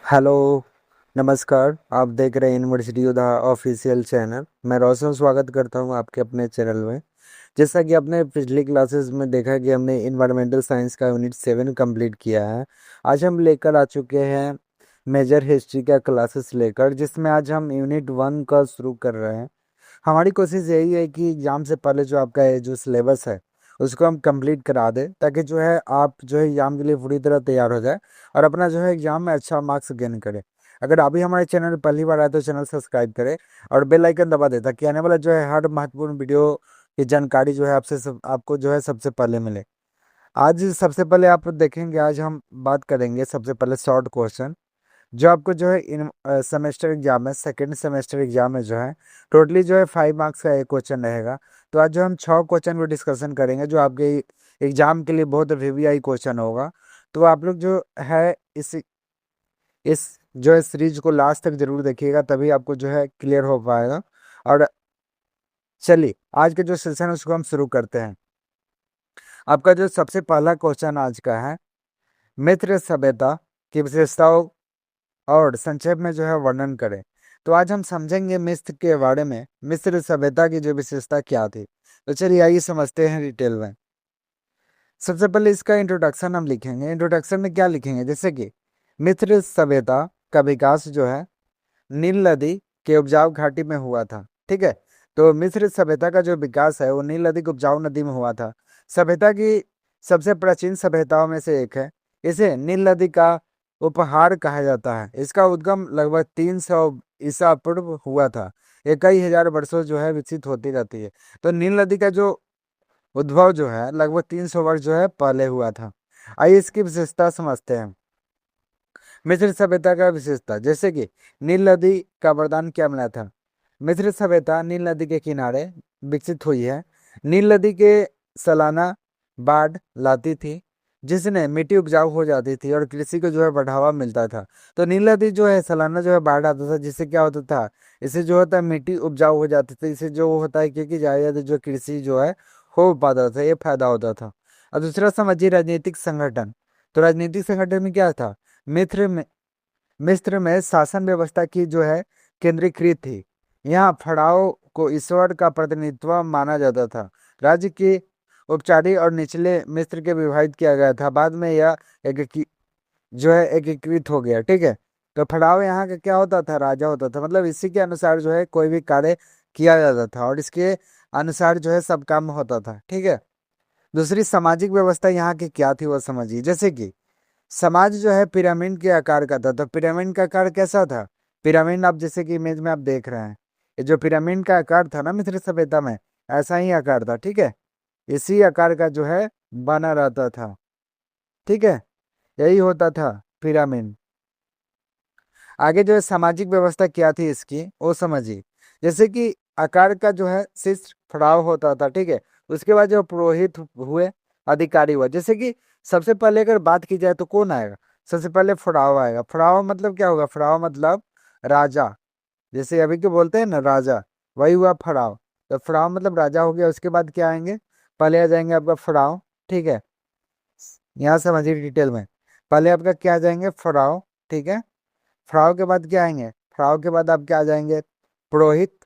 Hello. नमस्कार। आप देख रहे हैं यूनिवर्सिटी योद्धा ऑफिशियल चैनल। मैं रोशन स्वागत करता हूं आपके अपने चैनल में। जैसा कि आपने पिछली क्लासेस में देखा कि हमने इन्वायरमेंटल साइंस का यूनिट 7 कंप्लीट किया है। आज हम लेकर आ चुके हैं मेजर हिस्ट्री का क्लासेस लेकर, जिसमें आज हम यूनिट 1 का शुरू कर रहे हैं। हमारी कोशिश यही है कि एग्ज़ाम से पहले जो आपका ये जो सिलेबस है उसको हम कंप्लीट करा दें, ताकि जो है आप जो है एग्ज़ाम के लिए पूरी तरह तैयार हो जाए और अपना जो है एग्ज़ाम में अच्छा मार्क्स गेन करें। अगर अभी हमारे चैनल पर पहली बार आए तो चैनल सब्सक्राइब करें और बेल आइकन दबा दें, ताकि आने वाला जो है हर महत्वपूर्ण वीडियो की जानकारी जो है आपको जो है सबसे पहले मिले। आज सबसे पहले आप देखेंगे, आज हम बात करेंगे सबसे पहले शॉर्ट क्वेश्चन, जो आपको जो है इन सेमेस्टर एग्जाम में, सेकेंड सेमेस्टर एग्जाम में जो है टोटली जो है 5 मार्क्स का एक क्वेश्चन रहेगा। तो आज जो हम 6 क्वेश्चन को डिस्कशन करेंगे, जो आपके एग्जाम के लिए बहुत वीवीआई क्वेश्चन होगा। तो आप लोग जो है इस जो है सीरीज को लास्ट तक जरूर देखिएगा, तभी आपको जो है क्लियर हो पाएगा। और चलिए आज के जो सेशन है उसको हम शुरू करते हैं। आपका जो सबसे पहला क्वेश्चन आज का है, मिस्र सभ्यता की विशेषताओं और संक्षेप में जो है वर्णन करें। तो आज हम समझेंगे मिस्र के बारे में, मिस्र सभ्यता की जो विशेषता क्या थी। तो चलिए आइए समझते हैं डिटेल में। सबसे पहले इसका इंट्रोडक्शन हम लिखेंगे। इंट्रोडक्शन में क्या लिखेंगे, जैसे कि मिस्र सभ्यता का विकास जो है नील नदी के उपजाऊ घाटी में हुआ था। ठीक है, तो मिस्र सभ्यता का जो विकास है वो नील नदी के उपजाऊ नदी में हुआ था। सभ्यता की सबसे प्राचीन सभ्यताओं में से एक है। इसे नील नदी का उपहार कहा जाता है। इसका उद्गम लगभग 300 ईसा पूर्व हुआ था। ये कई हजार वर्षों जो है विकसित होती रहती है। तो नील नदी का जो उद्भव जो है लगभग 300 वर्ष जो है पहले हुआ था। आइए इसकी विशेषता समझते हैं। मिस्र सभ्यता का विशेषता, जैसे कि नील नदी का वरदान क्या मिला था। मिस्र सभ्यता नील नदी के किनारे विकसित हुई है। नील नदी के सालाना बाढ़ लाती थी, जिसने मिट्टी उपजाऊ हो जाती थी और कृषि को जो है बढ़ावा मिलता था। तो नील नदी जो है सालाना जो है बाढ़ आता था, जिससे क्या होता था, इससे जो होता है मिट्टी उपजाऊ हो जाती थी। इससे जो होता है क्योंकि ज्यादा जो कृषि जो है हो पाता था, ये फायदा होता था। और दूसरा समझिए राजनीतिक संगठन। तो राजनीतिक संगठन में क्या था, मिस्र में मिस्र में शासन व्यवस्था की जो है केंद्रीकृत थी। यहाँ फड़ाओ को ईश्वर का प्रतिनिधित्व माना जाता था। राज्य की उपचारी और निचले मिस्र के विभाजित किया गया था। बाद में यह एक जो है एकीकृत हो गया। ठीक है, तो फड़ाओ यहाँ का क्या होता था, राजा होता था। मतलब इसी के अनुसार जो है कोई भी कार्य किया जाता था और इसके अनुसार जो है सब काम होता था। ठीक है, दूसरी सामाजिक व्यवस्था यहाँ की क्या थी वो समझिए। जैसे कि समाज जो है पिरामिड के आकार का था। तो पिरामिड का आकार कैसा था, पिरामिड आप जैसे कि इमेज में आप देख रहे हैं, ये जो पिरामिड का आकार था ना मिस्र सभ्यता में, ऐसा ही आकार था। ठीक है, इसी आकार का जो है बना रहता था। ठीक है, यही होता था पिरामिड। आगे जो है सामाजिक व्यवस्था क्या थी इसकी वो समझिए। जैसे कि आकार का जो है शीर्ष फड़ाव होता था। ठीक है, उसके बाद जो पुरोहित हुए, अधिकारी हुआ। जैसे कि सबसे पहले अगर बात की जाए तो कौन आएगा, सबसे पहले फड़ाव आएगा। फड़ाव मतलब क्या होगा, फड़ाव मतलब राजा। जैसे अभी के बोलते हैं ना राजा, वही हुआ फड़ाव। तो फड़ाव मतलब राजा हो गया। उसके बाद क्या आएंगे, पहले आ जाएंगे आपका फड़ाव। ठीक है, यहाँ समझिए डिटेल में। पहले आपका क्या आ जाएंगे, फड़ाव। ठीक है, फड़ाव के बाद क्या आएंगे, फड़ाव के बाद आप क्या आ जाएंगे, पुरोहित।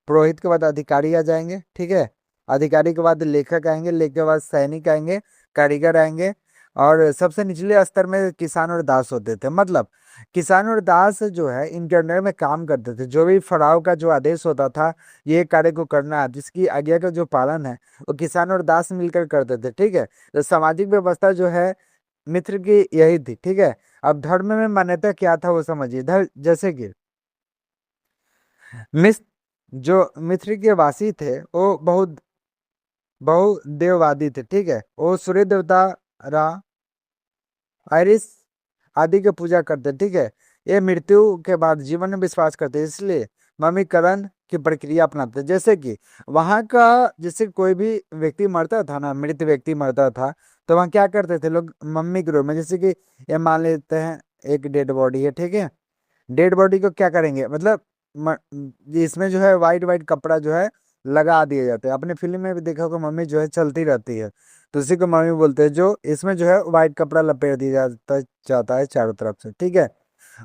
पुरोहित के बाद अधिकारी आ जाएंगे। ठीक है, अधिकारी के बाद लेखक आएंगे। लेखक के बाद सैनिक आएंगे, कारीगर आएंगे। और सबसे निचले स्तर में किसान और दास होते थे। मतलब किसान और दास जो है इनके अंडर में काम करते थे। जो भी फड़ाव का जो आदेश होता था, ये कार्य को करना है, जिसकी आज्ञा का जो पालन है वो किसान और दास मिलकर करते थे। ठीक है, तो सामाजिक व्यवस्था जो है मित्र की यही थी। ठीक है, अब धर्म में मान्यता क्या था वो समझिए। धर्म जैसे कि मिस्र जो मिस्र के वासी थे वो बहुदेववादी थे। ठीक है, वो सूर्य देवता, रा, आयरिस आदि की पूजा करते। ठीक है, ये मृत्यु के बाद जीवन में विश्वास करते, इसलिए मम्मीकरण की प्रक्रिया अपनाते। जैसे कि वहां का, जैसे कोई भी व्यक्ति मरता था ना, मृत व्यक्ति मरता था, तो वहाँ क्या करते थे लोग, मम्मी के रूप में। जैसे कि ये मान लेते हैं एक डेड बॉडी है। ठीक है, डेड बॉडी को क्या करेंगे, मतलब म, इसमें जो है वाइट वाइट कपड़ा जो है लगा दिए जाते हैं। अपने फिल्म में भी देखा होगा, मम्मी जो है चलती रहती है, तो उसी को मम्मी बोलते हैं। जो इसमें जो है वाइट कपड़ा लपेट दिया जाता जाता है चारों तरफ से। ठीक है,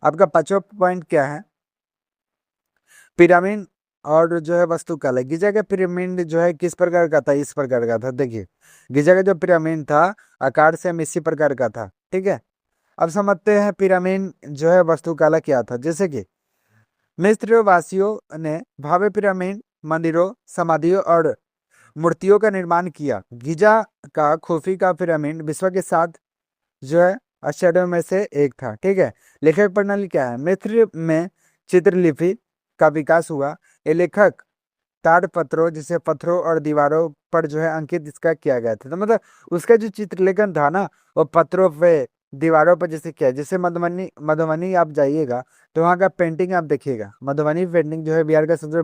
आपका पांचवा पॉइंट क्या है, पिरामिड और जो है वास्तुकला। गिजा का पिरामिड जो है किस प्रकार का था, इस प्रकार का था। देखिए गिजा का जो पिरामिड था आकार से हम इसी प्रकार का था, ठीक है। अब समझते हैं पिरामिड जो है वास्तुकला क्या था। जैसे कि मिस्र वासियों ने भव्य पिरामिड, मंदिरों, समाधियों और मूर्तियों का निर्माण किया। गिजा का खूफी का पिरामिड विश्व के साथ जो है आश्चर्यों में से एक था, ठीक है। लेखक प्रणाली क्या है, मिस्र में चित्रलिपि का विकास हुआ। ये लेखक ताड़पत्रों, जिसे पत्थरों और दीवारों पर जो है अंकित इसका किया गया था। तो मतलब उसका जो चित्रलेखन था ना, वो पत्थरों पे, दीवारों पर जैसे किया। जैसे मधुबनी मधुबनी आप जाइएगा तो वहाँ का पेंटिंग आप देखिएगा। मधुबनी पेंटिंग जो है बिहार का सबसे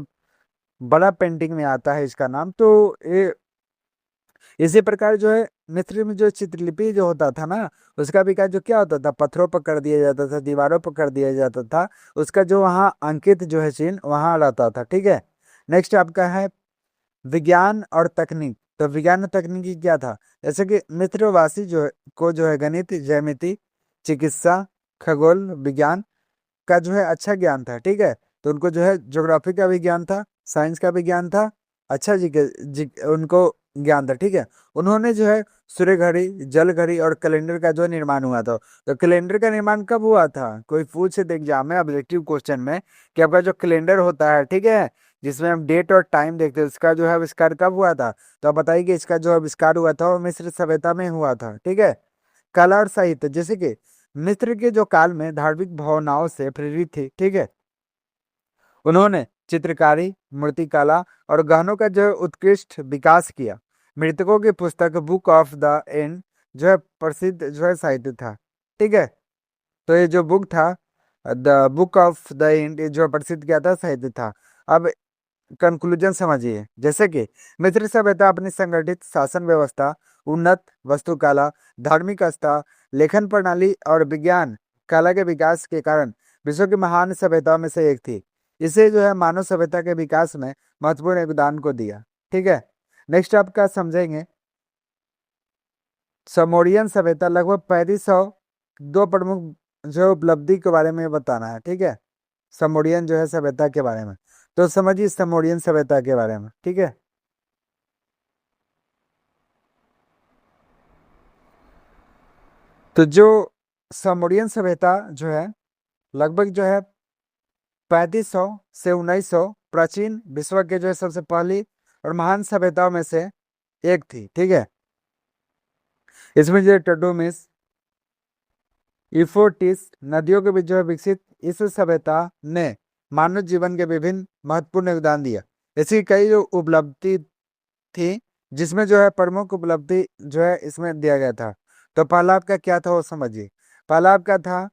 बड़ा पेंटिंग में आता है इसका नाम। तो ये इसी प्रकार जो है मिस्र में जो चित्रलिपि जो होता था ना, उसका विकास जो क्या होता था, पत्थरों पर कर दिया जाता था, दीवारों पर कर दिया जाता था। उसका जो वहाँ अंकित जो है चिन्ह वहाँ रहता था, ठीक है। नेक्स्ट आपका है विज्ञान और तकनीक। तो विज्ञान और तकनीकी क्या था, जैसे कि मित्रवासी जो है को जो है गणित, ज्यामिति, चिकित्सा, खगोल विज्ञान का जो है अच्छा ज्ञान था, ठीक है। तो उनको जो है ज्योग्राफी का भी ज्ञान था, साइंस का भी ज्ञान था, अच्छा उनको ज्ञान था, ठीक है। उन्होंने जो है सूर्य घड़ी, जल घड़ी और कैलेंडर का जो निर्माण हुआ था। तो कैलेंडर का निर्माण कब हुआ था, कोई पूछे तो एग्जाम में ऑब्जेक्टिव क्वेश्चन में कि आपका जो कैलेंडर होता है, ठीक है, जिसमें हम डेट और टाइम देखते हैं, उसका जो है आविष्कार कब हुआ था। तो आप बताइए कि इसका जो आविष्कार हुआ था वो मिस्र सभ्यता में हुआ था, ठीक है। कला और साहित्य, जैसे कि मिस्र के जो काल में धार्मिक भावनाओं से प्रेरित थी, ठीक है, उन्होंने चित्रकारी, मूर्तिकला और गहनों का जो उत्कृष्ट विकास किया। मृतकों की पुस्तक बुक ऑफ द एंड जो है प्रसिद्ध जो है साहित्य था, ठीक है। तो ये जो बुक था, the book of the end, जो प्रसिद्ध क्या था, साहित्य था। अब कंक्लूजन समझिए, जैसे कि मिस्र सभ्यता अपनी संगठित शासन व्यवस्था, उन्नत वस्तुकला, धार्मिक आस्था, लेखन प्रणाली और विज्ञान कला के विकास के कारण विश्व की महान सभ्यताओं में से एक थी। इसे जो है मानव सभ्यता के विकास में महत्वपूर्ण योगदान को दिया, ठीक है। नेक्स्ट आपका समझेंगे समोरियन सभ्यता। लगभग 3500 दो प्रमुख जो उपलब्धि के बारे में बताना है, ठीक है, समोरियन जो है सभ्यता के बारे में। तो समझिए समोरियन सभ्यता के बारे में, ठीक है। तो जो समोरियन सभ्यता जो है लगभग जो है 3500 से 1900 प्राचीन विश्व के जो है सबसे पहली और महान सभ्यताओं में से एक थी, ठीक है। इसमें जो टटोमिस, यूफ्रेटिस नदियों के बीच जो है विकसित इस सभ्यता ने मानव जीवन के विभिन्न महत्वपूर्ण योगदान दिया। इसकी कई जो उपलब्धि थी, जिसमें जो है प्रमुख उपलब्धि जो है इसमें दिया गया था। तो पहला आपका क्या था वो समझिए। पहला आपका था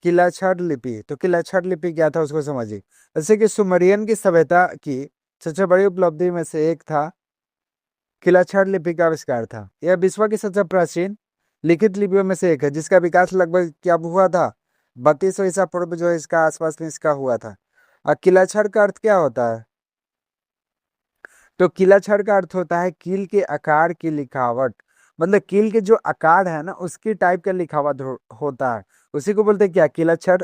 किलाछड़ लिपि। तो किलाछड़ लिपि क्या था उसको समझिए। जैसे कि सुमेरियन की सभ्यता की सबसे बड़ी उपलब्धि में से एक था किलाछड़ लिपि का आविष्कार था। यह विश्व की सबसे प्राचीन लिखित लिपियों में से एक है, जिसका विकास लगभग क्या हुआ था, 3200 ईसा पूर्व जो है इसका आसपास में इसका हुआ था। और किलाछड़ का अर्थ क्या होता है, तो किलाछड़ का अर्थ होता है कील के आकार की लिखावट। मतलब कील के जो आकार है ना उसकी टाइप का लिखावट होता है, उसी को बोलते हैं क्या, किलाछड़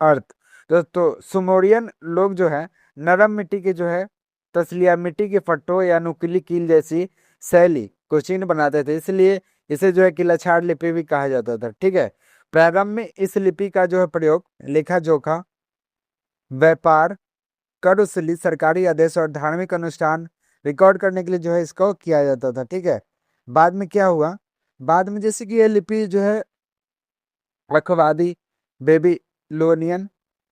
अर्थ। तो सुमेरियन लोग जो है नरम मिट्टी के जो है तसलिया मिट्टी के फट्टों या नुकीली कील जैसी शैली को चिन्ह बनाते थे, इसलिए इसे जो है किलाछाड़ लिपि भी कहा जाता था, ठीक है। प्रारंभ में इस लिपि का जो है प्रयोग लेखा जोखा, व्यापार, कर वसूली, सरकारी आदेश और धार्मिक अनुष्ठान रिकॉर्ड करने के लिए जो है इसको किया जाता था, ठीक है। बाद में क्या हुआ, बाद में जैसे कि यह लिपि जो है अखवादी, बेबीलोनियन,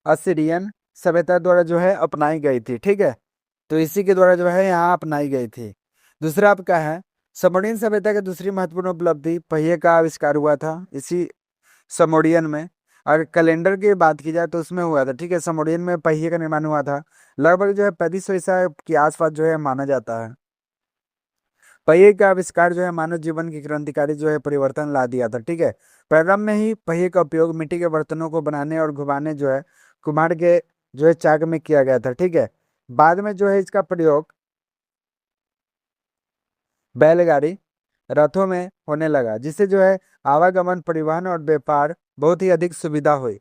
असीरियन सभ्यता द्वारा जो है अपनाई गई थी, ठीक है। तो इसी के द्वारा जो है यहाँ अपनाई गई थी। दूसरा आपका है समोरियन सभ्यता की दूसरी महत्वपूर्ण उपलब्धि पहिए का आविष्कार हुआ था इसी समोरियन में। और कैलेंडर की बात की जाए तो उसमें हुआ था, ठीक है, समोरियन में पहिए का निर्माण हुआ था। लगभग जो है 3500 ईसा के आसपास जो है माना जाता है। पहिए का आविष्कार जो है मानव जीवन की क्रांतिकारी जो है परिवर्तन ला दिया था, ठीक है। प्रारंभ में ही पहिए का उपयोग मिट्टी के बर्तनों को बनाने और घुमाने जो है कुम्हार के जो है चाक में किया गया था, ठीक है। बाद में जो है इसका प्रयोग बैलगाड़ी, रथों में होने लगा, जिससे जो है आवागमन, परिवहन और व्यापार बहुत ही अधिक सुविधा हुई।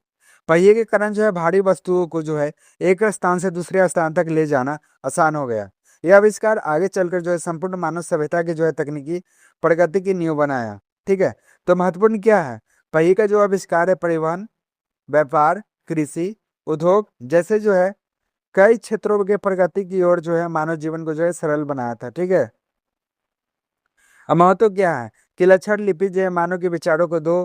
पहिए के कारण जो है भारी वस्तुओं को जो है एक स्थान से दूसरे स्थान तक ले जाना आसान हो गया। यह आविष्कार आगे चलकर जो है संपूर्ण मानव सभ्यता की जो है तकनीकी प्रगति की नींव बनाया। ठीक है, तो महत्वपूर्ण क्या है? पहिए का जो आविष्कार है परिवहन, व्यापार, कृषि, उद्योग जैसे जो है कई क्षेत्रों के प्रगति की ओर जो है मानव जीवन को जो है सरल बनाया था। ठीक है, अब महत्व क्या है कि लक्षण लिपि जो है मानव के विचारों को दो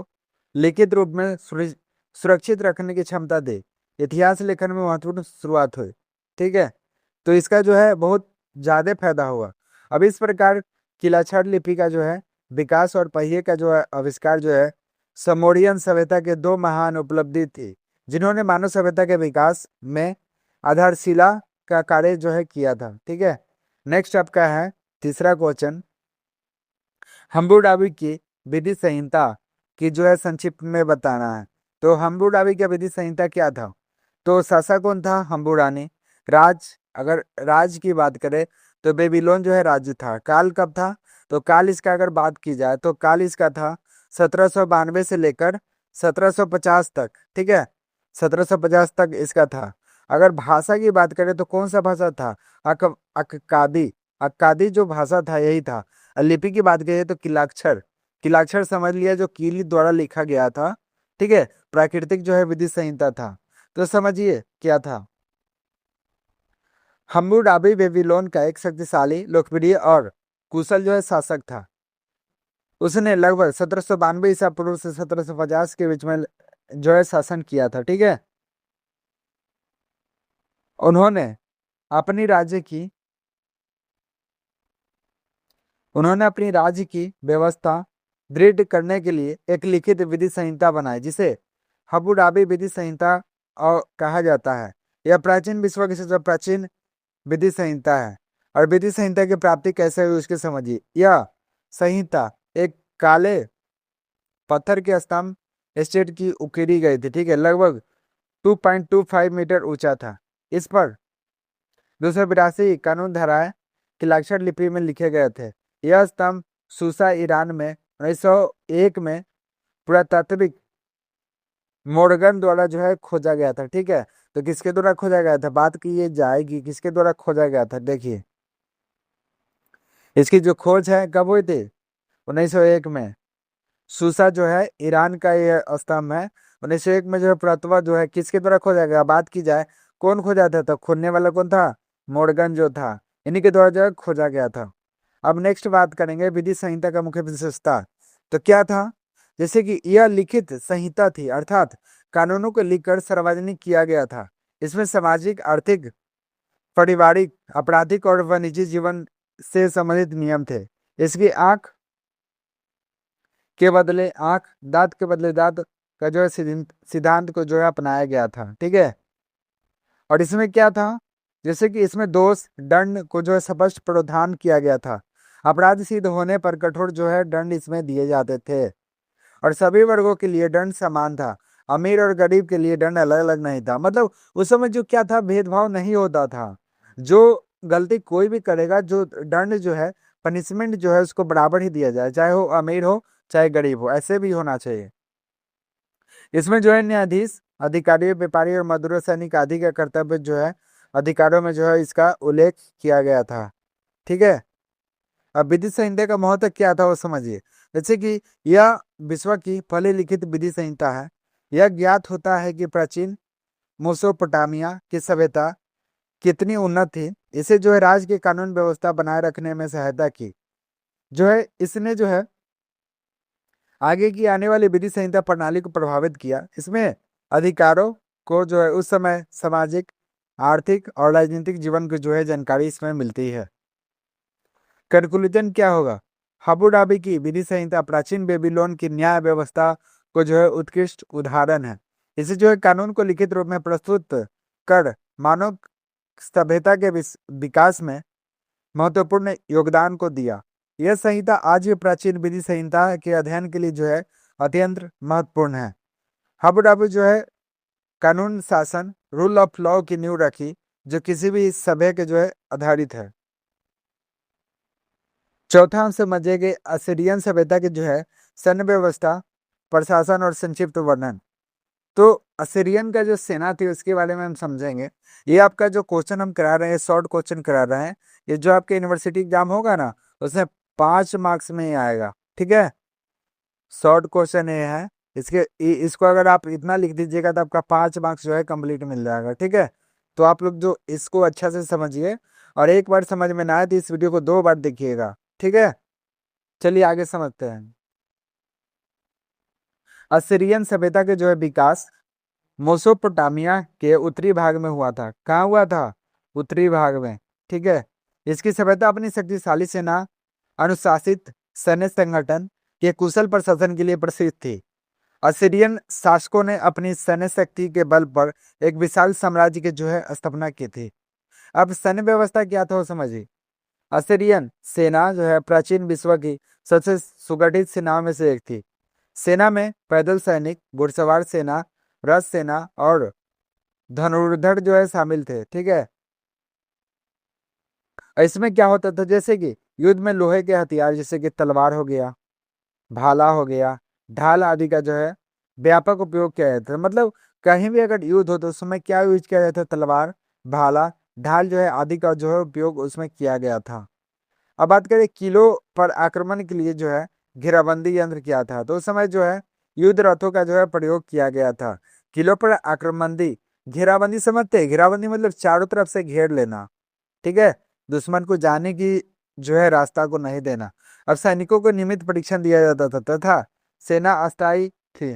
लिखित रूप में सुरक्षित रखने की क्षमता दे। इतिहास लेखन में महत्वपूर्ण शुरुआत हुई। ठीक है, तो इसका जो है बहुत ज्यादा फायदा हुआ। अब इस प्रकार की लक्षण लिपि का जो है विकास और पहिए का जो है आविष्कार जो है समोरियन सभ्यता के दो महान उपलब्धि थी, जिन्होंने मानव सभ्यता के विकास में आधारशिला का कार्य जो है किया था। ठीक है, नेक्स्ट आपका है तीसरा क्वेश्चन, हम्बुराबी की विधि संहिता की जो है संक्षिप्त में बताना है। तो हम्बुराबी की विधि संहिता क्या था? तो शासक कौन था? हम्बुरानी। राज, अगर राज की बात करें तो बेबीलोन जो है राज्य था। काल कब था? तो काल इसका अगर बात की जाए तो काल इसका था 1792 से लेकर 1750 तक। ठीक है, 1750 तक इसका था। अगर भाषा की बात करें तो कौन सा भाषा था? अक्कादी। अक्कादी जो भाषा था यही था। और लिपि की बात करें तो किलाक्षर। किलाक्षर समझ लिया जो कीली द्वारा लिखा गया था। ठीक है, प्राकृतिक जो है विधि संहिता था। तो समझिए क्या था। हम्मुराबी बेबीलोन का एक शक्तिशाली, लोकप्रिय और कुशल जो है शासक था। उसने लगभग 1792 ईसा पूर्व से 1750 के बीच में जो है शासन किया था। ठीक है, उन्होंने अपनी राज्य की उन्होंने अपनी राज्य की व्यवस्था दृढ़ करने के लिए एक लिखित विधि संहिता बनाई, जिसे हम्मुराबी विधि संहिता और कहा जाता है। यह प्राचीन विश्व की सबसे प्राचीन विधि संहिता है। और विधि संहिता की प्राप्ति कैसे हुई उसके समझिए। यह संहिता एक काले पत्थर के स्तंभ स्टेट की उकेरी गई थी। ठीक है, लगभग 2.25 मीटर ऊंचा था। इस पर 282 कानून धाराएं किलाक्षर लिपि में लिखे गए थे। यह स्तंभ सूसा ईरान में 1901 में पुरातात्विक मोर्गन द्वारा जो है खोजा गया था। ठीक है, तो किसके द्वारा खोजा गया था? बात की ये जाएगी किसके द्वारा खोजा गया था। देखिए, इसकी जो खोज है कब हुई थी? 1901 में। सूसा जो है ईरान का ये स्तंभ है। 1901 में जो है पुरातत्व जो है किसके द्वारा खोजा गया? बात की जाए कौन खोजा था? तो खोदने वाला कौन था? मोर्गन जो था, इन्हीं के द्वारा जो है खोजा गया था। अब नेक्स्ट बात करेंगे विधि संहिता का मुख्य विशेषता। तो क्या था? जैसे कि यह लिखित संहिता थी, अर्थात कानूनों को लिखकर सार्वजनिक किया गया था। इसमें सामाजिक, आर्थिक, पारिवारिक, आपराधिक और वाणिज्यिक जीवन से संबंधित नियम थे। इसकी आंख के बदले आंख, दांत के बदले दांत का जो है सिद्धांत को जो है अपनाया गया था। ठीक है, और इसमें क्या था? जैसे कि इसमें दोष दंड को जो है स्पष्ट प्रावधान किया गया था। अपराध सिद्ध होने पर कठोर जो है दंड इसमें दिए जाते थे। और सभी वर्गों के लिए दंड समान था। अमीर और गरीब के लिए दंड अलग अलग नहीं था। मतलब उस समय जो क्या था, भेदभाव नहीं होता था। जो गलती कोई भी करेगा, जो दंड जो है, पनिशमेंट जो है उसको बराबर ही दिया जाए, चाहे वो अमीर हो चाहे गरीब हो, ऐसे भी होना चाहिए। इसमें जो है न्यायाधीश, अधिकारी, व्यापारी और मजदूर सैनिक आदि का कर्तव्य जो है अधिकारों में जो है इसका उल्लेख किया गया था। ठीक है, अब विधि संहिता का महत्व क्या था वो समझिए। जैसे कि यह विश्व की पहली लिखित विधि संहिता है। यह ज्ञात होता है कि प्राचीन मेसोपोटामिया की सभ्यता कितनी उन्नत थी। इसे जो है राज्य की कानून व्यवस्था बनाए रखने में सहायता की। जो है इसने जो है आगे की आने वाली विधि संहिता प्रणाली को प्रभावित किया। इसमें अधिकारों को जो है उस समय सामाजिक, आर्थिक और राजनीतिक जीवन की जो है जानकारी इसमें मिलती है। कंक्लूजन क्या होगा? हम्मुराबी की विधि संहिता प्राचीन बेबीलोन की न्याय व्यवस्था को जो है उत्कृष्ट उदाहरण है। इसे जो है कानून को लिखित रूप में प्रस्तुत कर मानव सभ्यता के विकास में महत्वपूर्ण योगदान को दिया। यह संहिता आज भी प्राचीन विधि संहिता के अध्ययन के लिए जो है अत्यंत महत्वपूर्ण है। हम्मुराबी जो है कानून, शासन, रूल ऑफ लॉ की नींव रखी, जो किसी भी सभ्य के जो है आधारित है। चौथा हम समझेंगे असीरियन सभ्यता की जो है सैन्य व्यवस्था, प्रशासन और संक्षिप्त वर्णन। तो असीरियन का जो सेना थी उसके बारे में हम समझेंगे। ये आपका जो क्वेश्चन हम करा रहे हैं, शॉर्ट क्वेश्चन करा रहे हैं। ये जो आपके यूनिवर्सिटी एग्जाम होगा ना, उसमें 5 मार्क्स में ही आएगा। ठीक है, शॉर्ट क्वेश्चन ये है। इसको अगर आप इतना लिख दीजिएगा तो आपका 5 मार्क्स जो है कंप्लीट मिल जाएगा। ठीक है, तो आप लोग जो इसको अच्छा से समझिए, और एक बार समझ में ना आए तो इस वीडियो को 2 बार देखिएगा। ठीक है, चलिए आगे समझते हैं। असीरियन सभ्यता के जो है विकास मोसोपोटामिया के उत्तरी भाग में हुआ था। कहाँ हुआ था? उत्तरी भाग में। ठीक है, इसकी सभ्यता अपनी शक्तिशाली सेना, अनुशासित सैन्य संगठन के कुशल प्रशासन के लिए प्रसिद्ध थी। असीरियन शासकों ने अपनी सैन्य शक्ति के बल पर एक विशाल साम्राज्य की जो है स्थापना की थी। अब सैन्य व्यवस्था क्या था वो समझिए। असीरियन सेना जो है प्राचीन विश्व की सबसे सुगठित सेनाओं में से एक थी। सेना में पैदल सैनिक, घुड़सवार सेना, रथ सेना और धनुर्धर जो है शामिल थे। ठीक है, इसमें क्या होता था, जैसे कि युद्ध में लोहे के हथियार जैसे कि तलवार हो गया, भाला हो गया, ढाल आदि का जो है व्यापक उपयोग किया जाता था। मतलब कहीं भी अगर युद्ध हो तो उस समय क्या यूज किया जाता था? तलवार, भाला, ढाल जो है आदि का जो है उपयोग उसमें किया गया था। अब बात करें किलों पर आक्रमण के लिए जो है घेराबंदी यंत्र क्या था, तो उस समय जो है युद्ध रथों का जो है प्रयोग किया गया था। किलों पर आक्रमणबंदी, घेराबंदी समझते हैं? घेराबंदी मतलब चारों तरफ से घेर लेना। ठीक है, दुश्मन को जाने की जो है रास्ता को नहीं देना। अब सैनिकों को नियमित प्रशिक्षण दिया जाता था तथा सेना अस्थायी थी।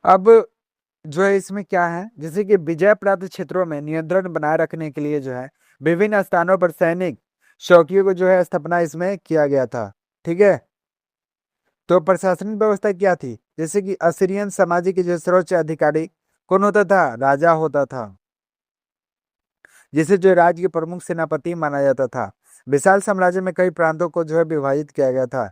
अब जो है इसमें क्या है, जैसे कि विजय प्राप्त क्षेत्रों में नियंत्रण बनाए रखने के लिए जो है विभिन्न स्थानों पर सैनिक चौकियों को जो है स्थापना इसमें किया गया था। ठीक है, तो प्रशासनिक व्यवस्था क्या थी, जैसे कि असीरियन समाज के जो सर्वोच्च अधिकारी कौन होता था? राजा होता था, जिसे जो राज्य के प्रमुख सेनापति माना जाता था। विशाल साम्राज्य में कई प्रांतों को जो है विभाजित किया गया था।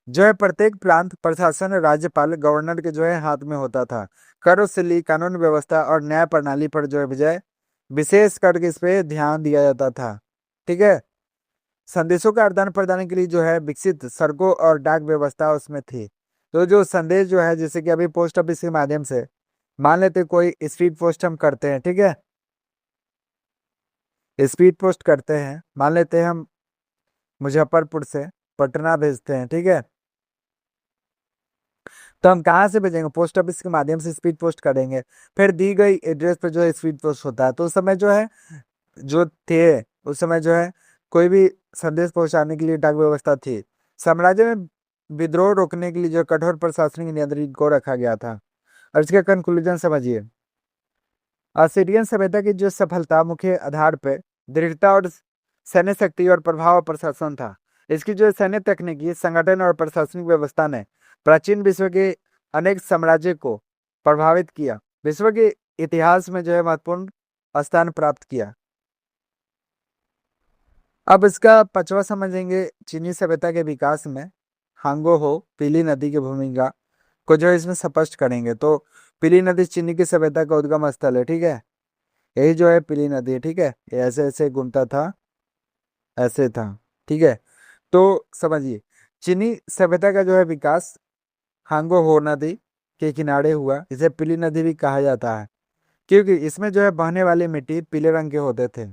जो है प्रत्येक प्रांत प्रशासन राज्यपाल गवर्नर के जो है हाथ में होता था। कर वसूली, कानून व्यवस्था और न्याय प्रणाली पर जो है विजय विशेष करके इस पे ध्यान दिया जाता था। ठीक है, संदेशों का आदान प्रदान के लिए जो है विकसित सड़कों और डाक व्यवस्था उसमें थी। तो जो संदेश जो है, जैसे कि अभी पोस्ट ऑफिस के माध्यम से मान लेते कोई स्पीड पोस्ट हम करते हैं। ठीक है, स्पीड पोस्ट करते हैं, मान लेते हैं हम मुजफ्फरपुर से पटना भेजते हैं। ठीक है, तो हम कहाँ से भेजेंगे? पोस्ट ऑफिस के माध्यम से स्पीड पोस्ट करेंगे। फिर दी गई एड्रेस पे जो है स्पीड पोस्ट होता है। तो उस समय जो है जो थे, उस समय जो है कोई भी संदेश पहुंचाने के लिए डाक व्यवस्था थी। साम्राज्य में विद्रोह रोकने के लिए जो कठोर प्रशासनिक नियंत्रण को रखा गया था। और इसका कंक्लूजन समझिए। असीरियन सभ्यता की जो सफलता मुख्य आधार पर दृढ़ता और सैन्य शक्ति और प्रभाव प्रशासन था। इसकी जो सैन्य तकनीकी, संगठन और प्रशासनिक व्यवस्था ने प्राचीन विश्व के अनेक साम्राज्य को प्रभावित किया, विश्व के इतिहास में जो है महत्वपूर्ण स्थान प्राप्त किया। अब इसका पचवा समझेंगे, चीनी सभ्यता के विकास में हांगो हो पीली नदी की भूमिका को जो है इसमें स्पष्ट करेंगे। तो पीली नदी चीनी की सभ्यता का उद्गम स्थल है। ठीक है, यही जो है पीली नदी है। ठीक है, ये ऐसे ऐसे घूमता था, ऐसे था। ठीक है, तो समझिए चीनी सभ्यता का जो है विकास हांगो हो नदी के किनारे हुआ। इसे पीली नदी भी कहा जाता है क्योंकि इसमें जो है बहने वाली मिट्टी पीले रंग के होते थे।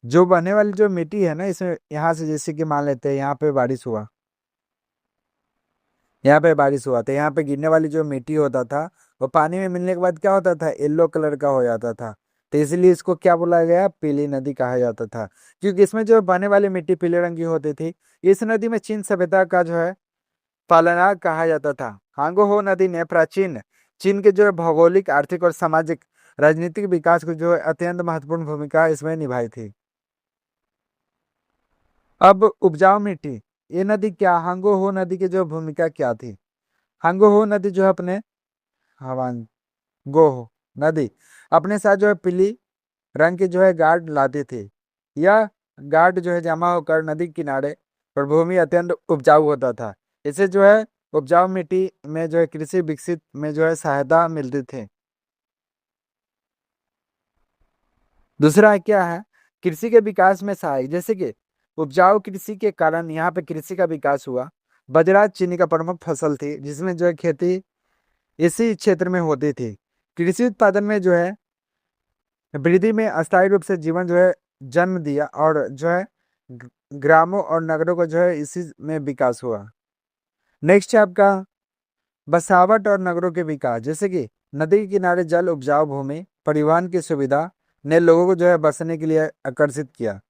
जो बहने वाली जो मिट्टी है ना, इसमें यहाँ से जैसे कि मान लेते हैं यहाँ पे बारिश हुआ, यहाँ पे बारिश हुआ तो यहाँ पे गिरने वाली जो मिट्टी होता था वो पानी में मिलने के बाद क्या होता था? येलो कलर का हो जाता था। तो इसलिए इसको क्या बोला गया? पीली नदी कहा जाता था, क्योंकि इसमें जो बहने वाली मिट्टी पीले रंग की होती थी। इस नदी में चीन सभ्यता का जो है पालना कहा जाता था। हांगो हो नदी ने प्राचीन चीन के जो है भौगोलिक, आर्थिक और सामाजिक राजनीतिक विकास को जो है अत्यंत महत्वपूर्ण भूमिका इसमें निभाई थी। अब उपजाऊ मिट्टी, ये नदी क्या, हांगो हो नदी की जो भूमिका क्या थी? हांगो हो नदी जो है अपने हवान गो हो नदी अपने साथ जो है पीली रंग की जो है गार्ड लाती थी। यह गार्ड जो है जमा होकर नदी किनारे पर भूमि अत्यंत उपजाऊ होता था। इससे जो है उपजाऊ मिट्टी में जो है कृषि विकसित में जो है सहायता मिलती थी। दूसरा क्या है? कृषि के विकास में सहायक, जैसे कि उपजाऊ कृषि के कारण यहाँ पे कृषि का विकास हुआ। बजरा चीनी का प्रमुख फसल थी, जिसमें जो है खेती इसी क्षेत्र में होती थी। कृषि उत्पादन में जो है वृद्धि में अस्थायी रूप से जीवन जो है जन्म दिया, और जो है ग्रामों और नगरों को जो है इसी में विकास हुआ। नेक्स्ट है आपका बसावट और नगरों के विकास। जैसे कि नदी के किनारे जल, उपजाऊ भूमि, परिवहन की सुविधा ने लोगों को जो है बसने के लिए आकर्षित किया।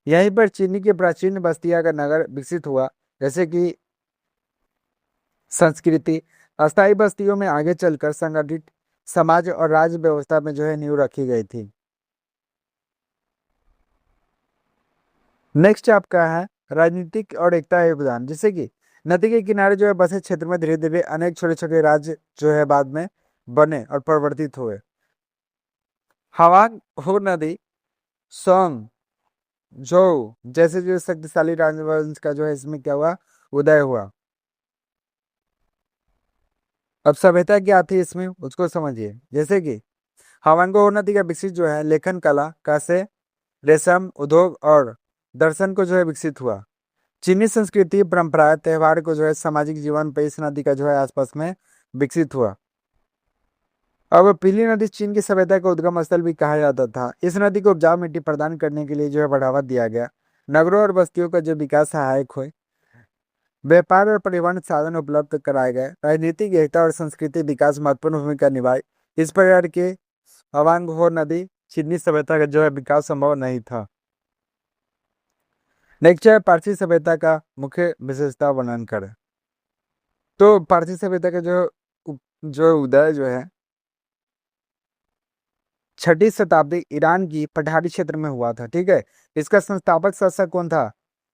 यहीं पर चीनी की प्राचीन बस्तियां का नगर विकसित हुआ। जैसे कि संस्कृति, अस्थायी बस्तियों में आगे चलकर संगठित समाज और राज्य व्यवस्था में जो है नींव रखी गई थी। नेक्स्ट आपका है राजनीतिक और एकता एवं योगदान। जैसे कि नदी के किनारे जो है बसे क्षेत्र में धीरे धीरे अनेक छोटे छोटे राज्य जो है बाद में बने और परिवर्तित हुए। हवांग हो नदी, सोंग, जो जैसे जो शक्तिशाली राजवंश का जो है इसमें क्या हुआ, उदय हुआ। अब सभ्यता क्या थी इसमें उसको समझिए। जैसे कि हवांगो नदी का विकसित जो है लेखन कला का से रेशम उद्योग और दर्शन को जो है विकसित हुआ। चीनी संस्कृति, परंपरा, त्योहार को जो है सामाजिक जीवन पे इस नदी का जो है आसपास में विकसित हुआ। अब पीली नदी चीन की सभ्यता का उद्गम स्थल भी कहा जाता था। इस नदी को उपजाऊ मिट्टी प्रदान करने के लिए जो है बढ़ावा दिया गया। नगरों और बस्तियों का जो विकास सहायक हुए, व्यापार और परिवहन साधन उपलब्ध कराए गए, राजनीतिक एकता और संस्कृति विकास महत्वपूर्ण भूमिका निभाई। इस प्रकार के अवांग हो नदी चीनी सभ्यता का जो है विकास संभव नहीं था। नेक्स्ट है पारसी सभ्यता का मुख्य विशेषता वर्णन करें। तो पारसी सभ्यता का जो उदय जो है 6ठी शताब्दी ईरान की पठारी क्षेत्र में हुआ था। ठीक है, इसका संस्थापक शासक कौन था?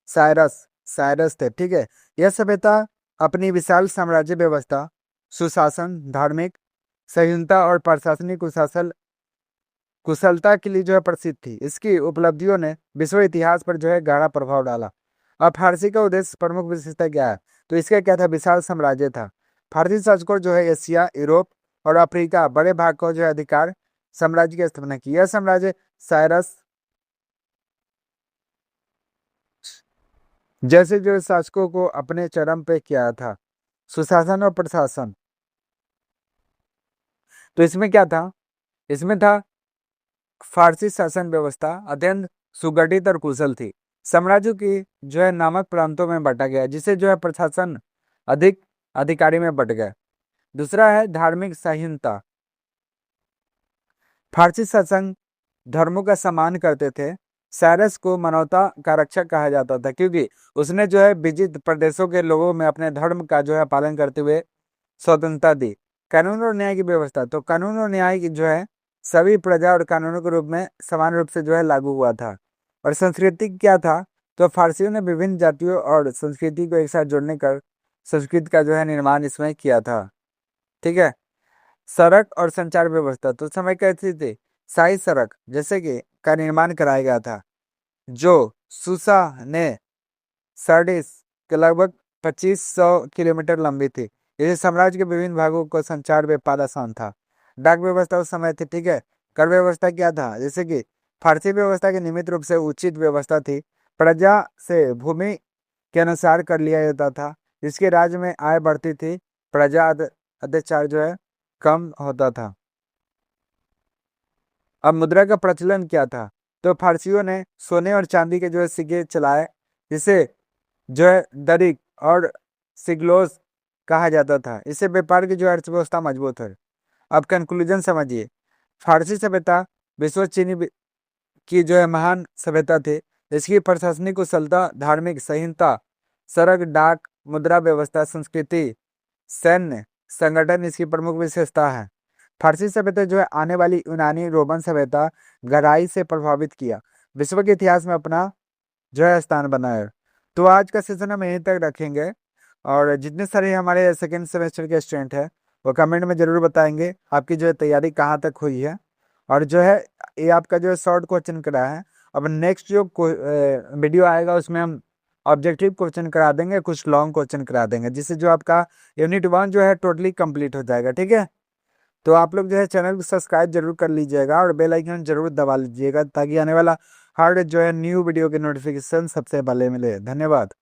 साइरस साइरस थे। ठीक है, यह सभ्यता अपनी विशाल साम्राज्य व्यवस्था, सुशासन, धार्मिक सहिष्णुता और प्रशासनिक कुशलता के लिए जो है प्रसिद्ध थी। इसकी उपलब्धियों ने विश्व इतिहास पर जो है गहरा प्रभाव डाला। अब फारसी का उद्देश्य, प्रमुख विशेषता क्या है? तो इसका क्या था? विशाल साम्राज्य था। फारसी शासकों जो है एशिया, यूरोप और अफ्रीका बड़े भाग को जो है अधिकार साम्राज्य की स्थापना की। यह साम्राज्य साइरस जैसे जो शासकों को अपने चरम पे किया था। सुशासन और प्रशासन, तो इसमें क्या था? इसमें था फारसी शासन व्यवस्था अत्यंत सुगठित और कुशल थी। साम्राज्य की जो है नामक प्रांतों में बांटा गया, जिसे जो है प्रशासन अधिक अधिकारी में बट गया। दूसरा है धार्मिक सहिष्णुता। फारसी शासन धर्मों का सम्मान करते थे। साइरस को मानवता का रक्षक कहा जाता था, क्योंकि उसने जो है विजित प्रदेशों के लोगों में अपने धर्म का जो है पालन करते हुए स्वतंत्रता दी। कानून और न्याय की व्यवस्था, तो कानून और न्याय की जो है सभी प्रजा और कानूनों के रूप में समान रूप से जो है लागू हुआ था। और संस्कृति क्या था? तो फारसियों ने विभिन्न जातियों और संस्कृति को एक साथ जोड़ने कर संस्कृत का जो है निर्माण इसमें किया था। ठीक है, सड़क और संचार व्यवस्था, तो समय कैसी थी? शाही सड़क जैसे कि का निर्माण कराया गया था, जो सुसा ने सार्डिस के लगभग 2500 किलोमीटर लंबी थी। इसे साम्राज्य के विभिन्न भागों को संचार व्यापार आसान था। डाक व्यवस्था उस समय थी। ठीक है, कर व्यवस्था क्या था? जैसे कि फारसी व्यवस्था के नियमित रूप से उचित व्यवस्था थी। प्रजा से भूमि के अनुसार कर लिया जाता था। जिसके राज्य में आय बढ़ती थी, प्रजा अत्याचार जो है कम होता था। अब मुद्रा का प्रचलन क्या था? तो फारसियों ने सोने और चांदी के जो है सिक्के चलाए, जिसे जो है दरिक और सिग्लोस कहा जाता था। इससे व्यापार की जो है अर्थव्यवस्था मजबूत है। अब कंक्लूजन समझिए। फारसी सभ्यता विश्व चीनी की जो है महान सभ्यता थी। इसकी प्रशासनिक कुशलता, धार्मिक सहिष्णुता, सड़क, डाक, मुद्रा व्यवस्था, संस्कृति, सैन्य संगठन इसकी प्रमुख विशेषता है। फारसी सभ्यता जो है आने वाली यूनानी, रोमन सभ्यता गहराई से प्रभावित किया, विश्व के इतिहास में अपना जो है स्थान बनाया। तो आज का सेशन हम यहीं तक रखेंगे, और जितने सारे हमारे सेकेंड सेमेस्टर के स्टूडेंट हैं वो कमेंट में जरूर बताएंगे आपकी जो है तैयारी कहाँ तक हुई है। और जो है ये आपका जो है शॉर्ट क्वेश्चन करा है। अब नेक्स्ट जो वीडियो आएगा उसमें हम ऑब्जेक्टिव क्वेश्चन करा देंगे, कुछ लॉन्ग क्वेश्चन करा देंगे, जिससे जो आपका यूनिट 1 जो है टोटली कंप्लीट हो जाएगा। ठीक है, तो आप लोग जो है चैनल को सब्सक्राइब जरूर कर लीजिएगा और बेल आइकन जरूर दबा लीजिएगा, ताकि आने वाला हर जो है न्यू वीडियो के नोटिफिकेशन सबसे पहले मिले। धन्यवाद।